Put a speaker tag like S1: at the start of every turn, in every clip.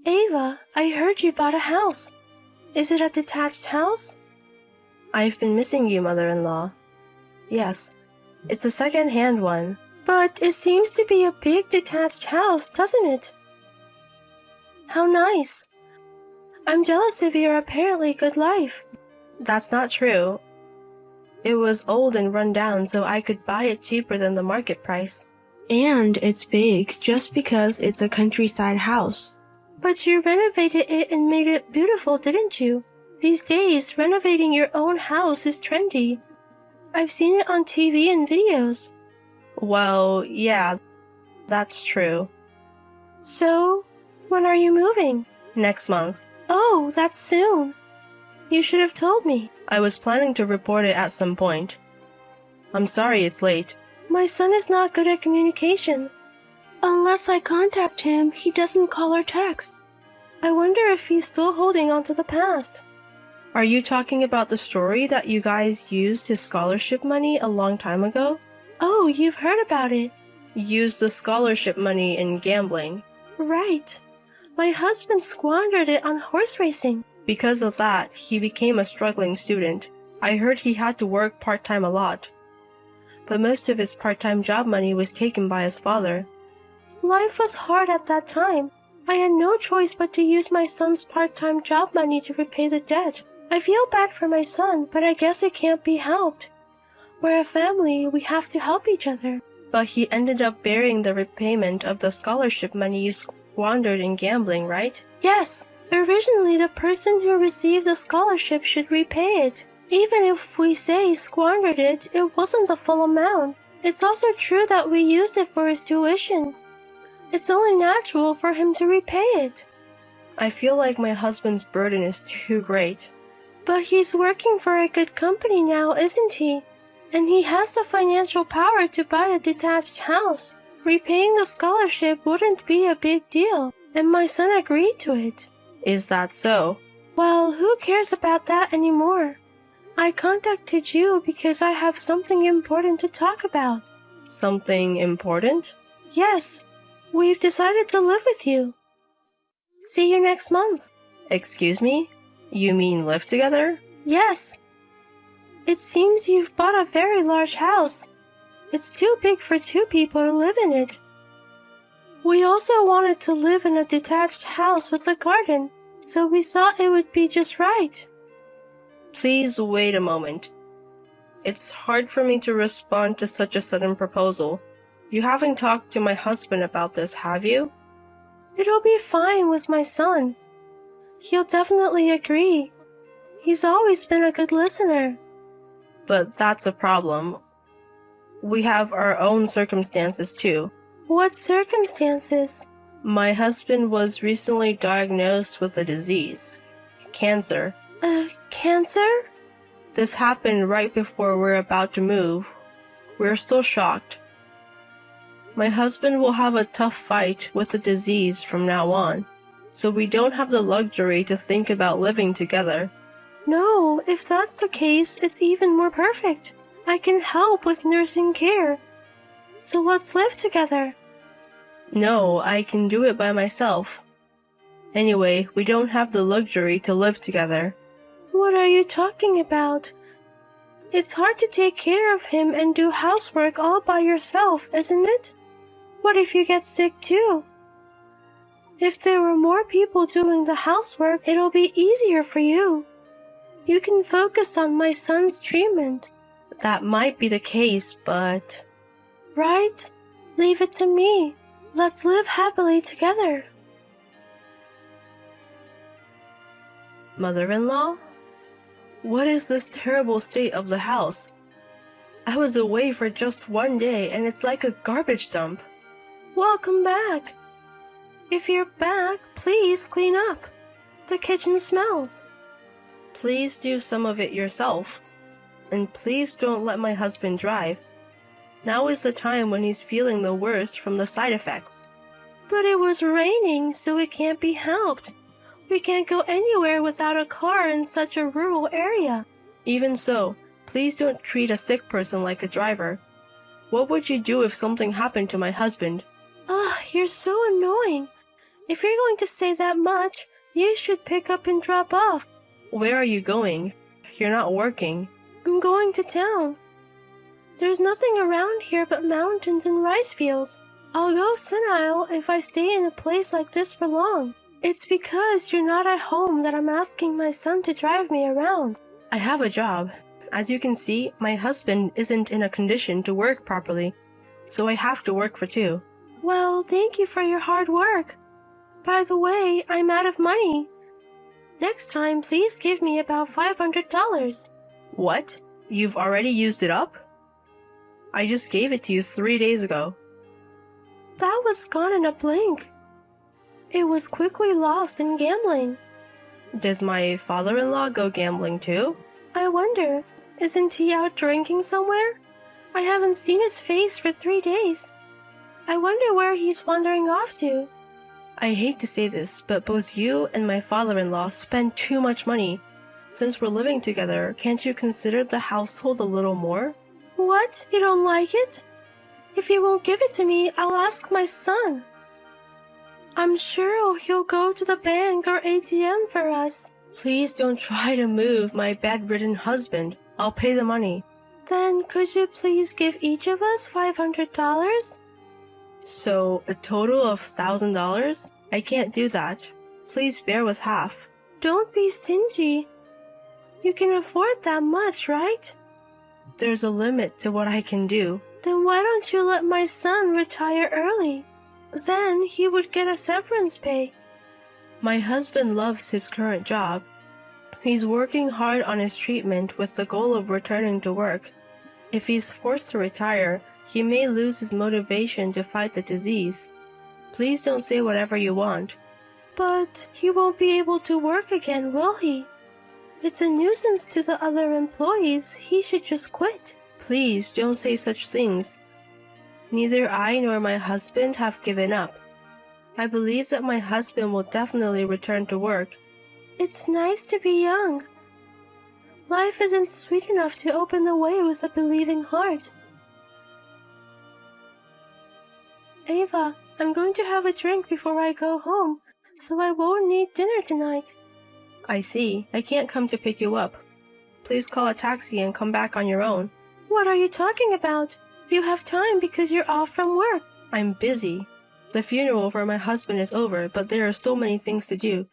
S1: Ava, I heard you bought a house. Is it a detached house?
S2: I've been missing you, mother-in-law. Yes, it's a second-hand one.
S1: But it seems to be a big detached house, doesn't it? How nice. I'm jealous of your apparently good life.
S2: That's not true. It was old and run down, so I could buy it cheaper than the market price. And it's big just because it's a countryside house.
S1: But you renovated it and made it beautiful, didn't you? These days, renovating your own house is trendy. I've seen it on TV and videos.
S2: Well, yeah, that's true.
S1: So, when are you moving?
S2: Next month.
S1: Oh, that's soon. You should have told me.
S2: I was planning to report it at some point. I'm sorry it's late.
S1: My son is not good at communication. Unless I contact him, he doesn't call or text. I wonder if he's still holding on to the past.
S2: Are you talking about the story that you guys used his scholarship money a long time ago?
S1: Oh, you've heard about it.
S2: Used the scholarship money in gambling.
S1: Right. My husband squandered it on horse racing.
S2: Because of that, he became a struggling student. I heard he had to work part-time a lot. But most of his part-time job money was taken by his father.
S1: Life was hard at that time. I had no choice but to use my son's part-time job money to repay the debt. I feel bad for my son, but I guess it can't be helped. We're a family, we have to help each other.
S2: But he ended up bearing the repayment of the scholarship money you squandered in gambling, right?
S1: Yes. Originally, the person who received the scholarship should repay it. Even if we say squandered it, it wasn't the full amount. It's also true that we used it for his tuition. It's only natural for him to repay it.
S2: I feel like my husband's burden is too great.
S1: But he's working for a good company now, isn't he? And he has the financial power to buy a detached house. Repaying the scholarship wouldn't be a big deal, and my son agreed to it.
S2: Is that so?
S1: Well, who cares about that anymore? I contacted you because I have something important to talk about.
S2: Something important?
S1: Yes. We've decided to live with you. See you next month.
S2: Excuse me? You mean live together?
S1: Yes. It seems you've bought a very large house. It's too big for two people to live in it. We also wanted to live in a detached house with a garden, so we thought it would be just right.
S2: Please wait a moment. It's hard for me to respond to such a sudden proposal. You haven't talked to my husband about this, have you?
S1: It'll be fine with my son. He'll definitely agree. He's always been a good listener.
S2: But that's a problem. We have our own circumstances too.
S1: What circumstances?
S2: My husband was recently diagnosed with a disease. Cancer.
S1: Cancer?
S2: This happened right before we're about to move. We're still shocked. My husband will have a tough fight with the disease from now on, so we don't have the luxury to think about living together.
S1: No, if that's the case, it's even more perfect. I can help with nursing care. So let's live together.
S2: No, I can do it by myself. Anyway, we don't have the luxury to live together.
S1: What are you talking about? It's hard to take care of him and do housework all by yourself, isn't it? What if you get sick too? If there were more people doing the housework, it'll be easier for you. You can focus on my son's treatment.
S2: That might be the case, but...
S1: Right? Leave it to me. Let's live happily together.
S2: Mother-in-law? What is this terrible state of the house? I was away for just one day and it's like a garbage dump.
S1: Welcome back. If you're back, please clean up. The kitchen smells.
S2: Please do some of it yourself. And please don't let my husband drive. Now is the time when he's feeling the worst from the side effects.
S1: But it was raining, so it can't be helped. We can't go anywhere without a car in such a rural area.
S2: Even so, please don't treat a sick person like a driver. What would you do if something happened to my husband?
S1: Ugh, you're so annoying. If you're going to say that much, you should pick up and drop off.
S2: Where are you going? You're not working.
S1: I'm going to town. There's nothing around here but mountains and rice fields. I'll go senile if I stay in a place like this for long. It's because you're not at home that I'm asking my son to drive me around.
S2: I have a job. As you can see, my husband isn't in a condition to work properly, so I have to work for two.
S1: Well, thank you for your hard work. By the way, I'm out of money. Next time, please give me about $500.
S2: What? You've already used it up? I just gave it to you 3 days ago.
S1: That was gone in a blink. It was quickly lost in gambling.
S2: Does my father-in-law go gambling too?
S1: I wonder, isn't he out drinking somewhere? I haven't seen his face for 3 days. I wonder where he's wandering off to.
S2: I hate to say this, but both you and my father-in-law spend too much money. Since we're living together, can't you consider the household a little more?
S1: What? You don't like it? If you won't give it to me, I'll ask my son. I'm sure he'll go to the bank or ATM for us.
S2: Please don't try to move my bedridden husband. I'll pay the money.
S1: Then could you please give each of us $500?
S2: So, a total of $1,000? I can't do that. Please bear with half.
S1: Don't be stingy. You can afford that much, right?
S2: There's a limit to what I can do.
S1: Then why don't you let my son retire early? Then he would get a severance pay.
S2: My husband loves his current job. He's working hard on his treatment with the goal of returning to work. If he's forced to retire, he may lose his motivation to fight the disease. Please don't say whatever you want.
S1: But he won't be able to work again, will he? It's a nuisance to the other employees. He should just quit.
S2: Please don't say such things. Neither I nor my husband have given up. I believe that my husband will definitely return to work.
S1: It's nice to be young. Life isn't sweet enough to open the way with a believing heart. Ava, I'm going to have a drink before I go home, so I won't need dinner tonight.
S2: I see. I can't come to pick you up. Please call a taxi and come back on your own.
S1: What are you talking about? You have time because you're off from work.
S2: I'm busy. The funeral for my husband is over, but there are still many things to do.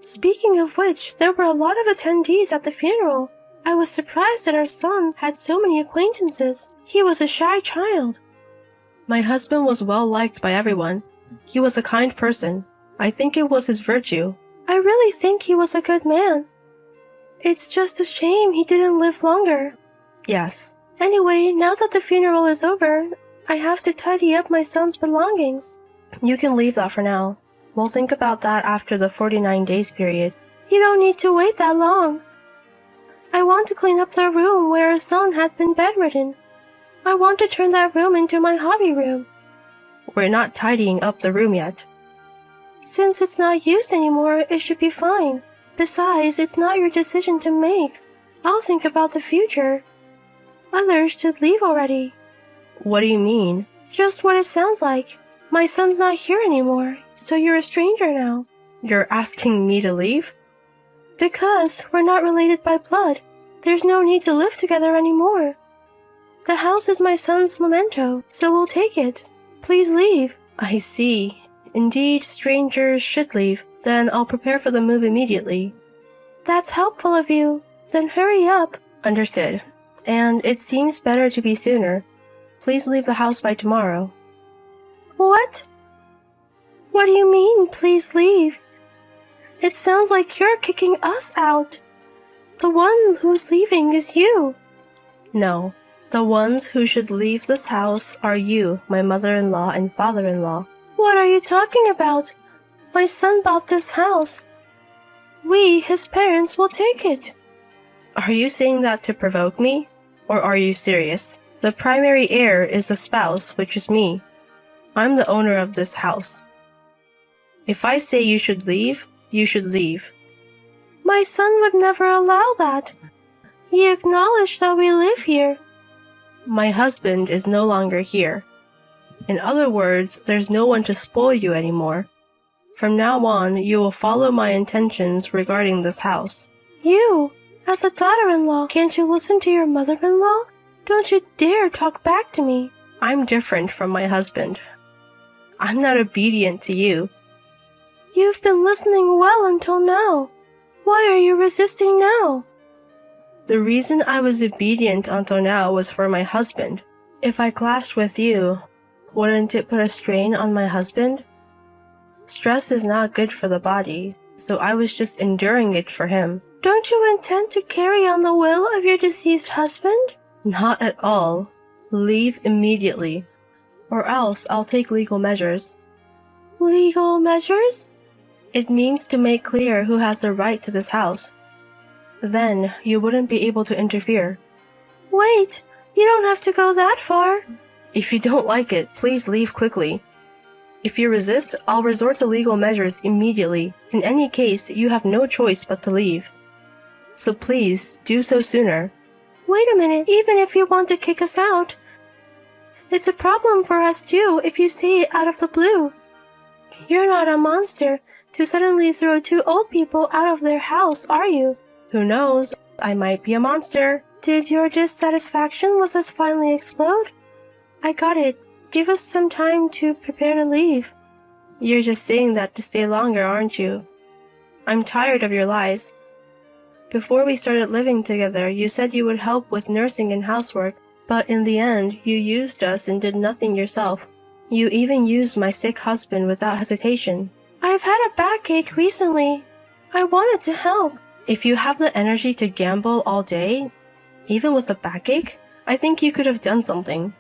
S1: Speaking of which, there were a lot of attendees at the funeral. I was surprised that our son had so many acquaintances. He was a shy child.
S2: My husband was well liked by everyone. He was a kind person. I think it was his virtue.
S1: I really think he was a good man. It's just a shame he didn't live longer.
S2: Yes.
S1: Anyway, now that the funeral is over, I have to tidy up my son's belongings.
S2: You can leave that for now. We'll think about that after the 49 days period.
S1: You don't need to wait that long. I want to clean up the room where our son had been bedridden. I want to turn that room into my hobby room.
S2: We're not tidying up the room yet.
S1: Since it's not used anymore, it should be fine. Besides, it's not your decision to make. I'll think about the future. Others should leave already.
S2: What do you mean?
S1: Just what it sounds like. My son's not here anymore, so you're a stranger now.
S2: You're asking me to leave?
S1: Because we're not related by blood. There's no need to live together anymore. The house is my son's memento, so we'll take it. Please leave.
S2: I see. Indeed, strangers should leave. Then I'll prepare for the move immediately.
S1: That's helpful of you. Then hurry up.
S2: Understood. And it seems better to be sooner. Please leave the house by tomorrow.
S1: What? What do you mean, please leave? It sounds like you're kicking us out. The one who's leaving is you.
S2: No. The ones who should leave this house are you, my mother-in-law and father-in-law.
S1: What are you talking about? My son bought this house. We, his parents, will take it.
S2: Are you saying that to provoke me? Or are you serious? The primary heir is the spouse, which is me. I'm the owner of this house. If I say you should leave, you should leave.
S1: My son would never allow that. He acknowledged that we live here.
S2: My husband is no longer here. In other words, there's no one to spoil you anymore. From now on, you will follow my intentions regarding this house.
S1: You, as a daughter-in-law, can't you listen to your mother-in-law? Don't you dare talk back to me.
S2: I'm different from my husband. I'm not obedient to you.
S1: You've been listening well until now. Why are you resisting now?
S2: The reason I was obedient until now was for my husband. If I clashed with you, wouldn't it put a strain on my husband? Stress is not good for the body, so I was just enduring it for him.
S1: Don't you intend to carry on the will of your deceased husband?
S2: Not at all. Leave immediately, or else I'll take legal measures.
S1: Legal measures?
S2: It means to make clear who has the right to this house. Then you wouldn't be able to interfere.
S1: Wait, you don't have to go that far.
S2: If you don't like it, please leave quickly. If you resist, I'll resort to legal measures immediately. In any case, you have no choice but to leave. So please, do so sooner.
S1: Wait a minute, even if you want to kick us out, it's a problem for us too if you say it out of the blue. You're not a monster to suddenly throw two old people out of their house, are you?
S2: Who knows? I might be a monster.
S1: Did your dissatisfaction with us finally explode? I got it. Give us some time to prepare to leave.
S2: You're just saying that to stay longer, aren't you? I'm tired of your lies. Before we started living together, you said you would help with nursing and housework, but in the end, you used us and did nothing yourself. You even used my sick husband without hesitation.
S1: I've had a backache recently. I wanted to help.
S2: If you have the energy to gamble all day, even with a backache, I think you could have done something.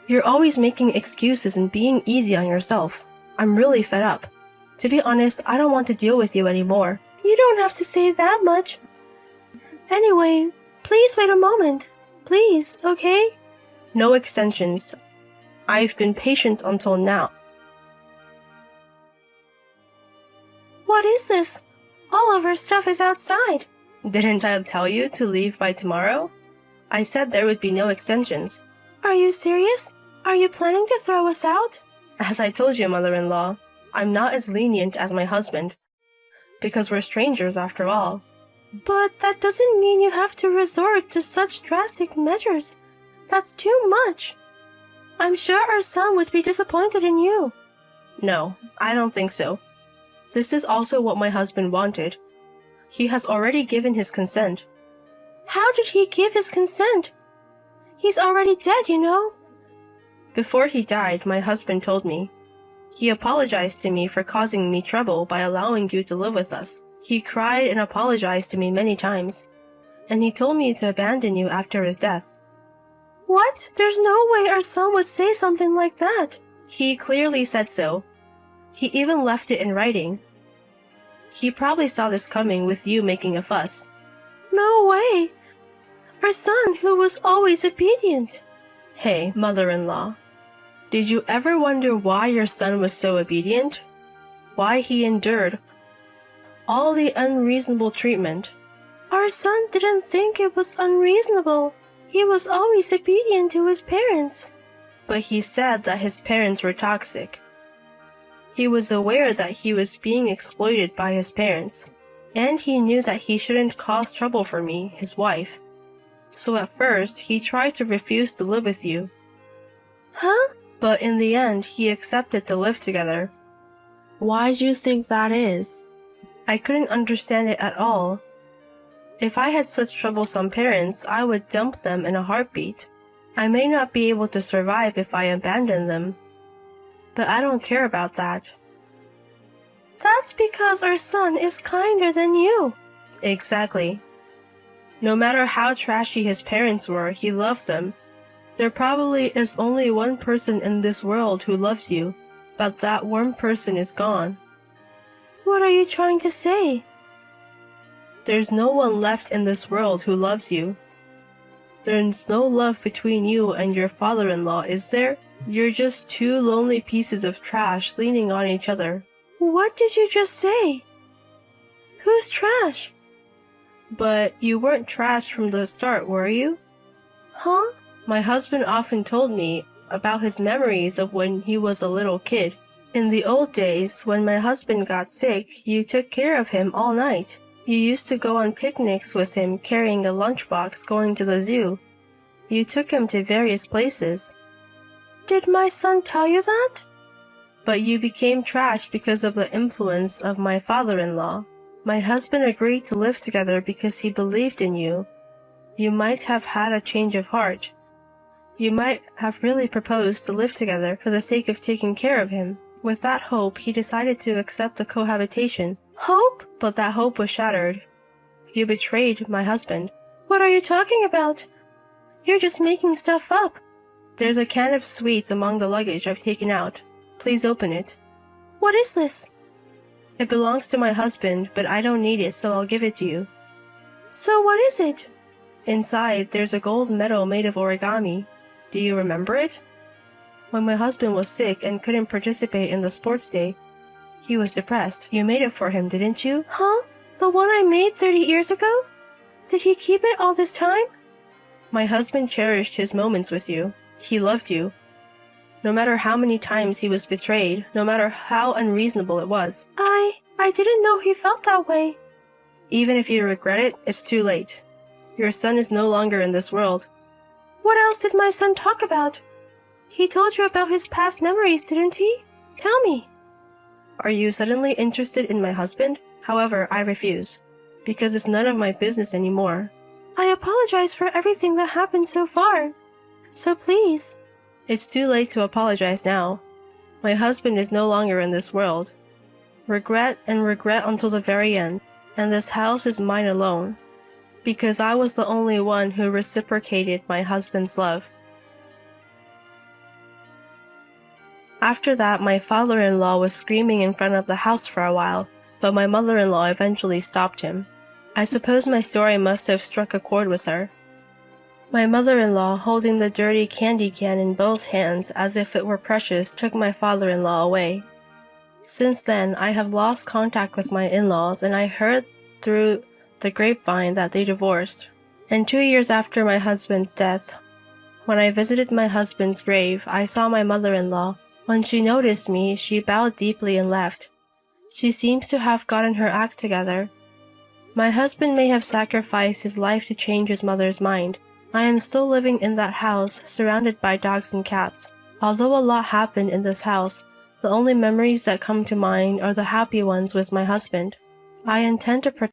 S2: You're always making excuses and being easy on yourself. I'm really fed up. To be honest, I don't want to deal with you anymore.
S1: You don't have to say that much. Anyway, please wait a moment. Please, okay?
S2: No extensions. I've been patient until now.
S1: What is this? All of our stuff is outside.
S2: Didn't I tell you to leave by tomorrow? I said there would be no extensions.
S1: Are you serious? Are you planning to throw us out?
S2: As I told you, mother-in-law, I'm not as lenient as my husband. Because we're strangers after all.
S1: But that doesn't mean you have to resort to such drastic measures. That's too much. I'm sure our son would be disappointed in you.
S2: No, I don't think so. This is also what my husband wanted. He has already given his consent.
S1: How did he give his consent? He's already dead, you know.
S2: Before he died, my husband told me. He apologized to me for causing me trouble by allowing you to live with us. He cried and apologized to me many times. And he told me to abandon you after his death.
S1: What? There's no way our son would say something like that.
S2: He clearly said so. He even left it in writing. He probably saw this coming with you making a fuss.
S1: No way. Our son, who was always obedient.
S2: Hey, mother-in-law. Did you ever wonder why your son was so obedient? Why he endured all the unreasonable treatment?
S1: Our son didn't think it was unreasonable. He was always obedient to his parents.
S2: But he said that his parents were toxic. He was aware that he was being exploited by his parents, and he knew that he shouldn't cause trouble for me, his wife. So at first, he tried to refuse to live with you.
S1: Huh?
S2: But in the end, he accepted to live together. Why do you think that is? I couldn't understand it at all. If I had such troublesome parents, I would dump them in a heartbeat. I may not be able to survive if I abandon them. But I don't care about that.
S1: That's because our son is kinder than you.
S2: Exactly. No matter how trashy his parents were, he loved them. There probably is only one person in this world who loves you, but that one person is gone.
S1: What are you trying to say?
S2: There's no one left in this world who loves you. There's no love between you and your father-in-law, is there? You're just two lonely pieces of trash leaning on each other.
S1: What did you just say? Who's trash?
S2: But you weren't trashed from the start, were you?
S1: Huh?
S2: My husband often told me about his memories of when he was a little kid. In the old days, when my husband got sick, you took care of him all night. You used to go on picnics with him carrying a lunchbox going to the zoo. You took him to various places.
S1: Did my son tell you that?
S2: But you became trash because of the influence of my father-in-law. My husband agreed to live together because he believed in you. You might have had a change of heart. You might have really proposed to live together for the sake of taking care of him. With that hope, he decided to accept the cohabitation.
S1: Hope?
S2: But that hope was shattered. You betrayed my husband.
S1: What are you talking about? You're just making stuff up.
S2: There's a can of sweets among the luggage I've taken out. Please open it.
S1: What is this?
S2: It belongs to my husband, but I don't need it, so I'll give it to you.
S1: So what is it?
S2: Inside, there's a gold medal made of origami. Do you remember it? When my husband was sick and couldn't participate in the sports day, he was depressed. You made it for him, didn't you?
S1: Huh? The one I made 30 years ago? Did he keep it all this time?
S2: My husband cherished his moments with you. He loved you. No matter how many times he was betrayed, no matter how unreasonable it was.
S1: I didn't know he felt that way.
S2: Even if you regret it, it's too late. Your son is no longer in this world.
S1: What else did my son talk about? He told you about his past memories, didn't he? Tell me.
S2: Are you suddenly interested in my husband? However, I refuse, because it's none of my business anymore.
S1: I apologize for everything that happened so far. So please.
S2: It's too late to apologize now. My husband is no longer in this world. Regret and regret until the very end, and this house is mine alone, because I was the only one who reciprocated my husband's love. After that, my father-in-law was screaming in front of the house for a while, but my mother-in-law eventually stopped him. I suppose my story must have struck a chord with her. My mother-in-law, holding the dirty candy can in both hands as if it were precious, took my father-in-law away. Since then, I have lost contact with my in-laws, and I heard through the grapevine that they divorced. And 2 years after my husband's death, when I visited my husband's grave, I saw my mother-in-law. When she noticed me, she bowed deeply and left. She seems to have gotten her act together. My husband may have sacrificed his life to change his mother's mind. I am still living in that house, surrounded by dogs and cats. Although a lot happened in this house, the only memories that come to mind are the happy ones with my husband. I intend to protect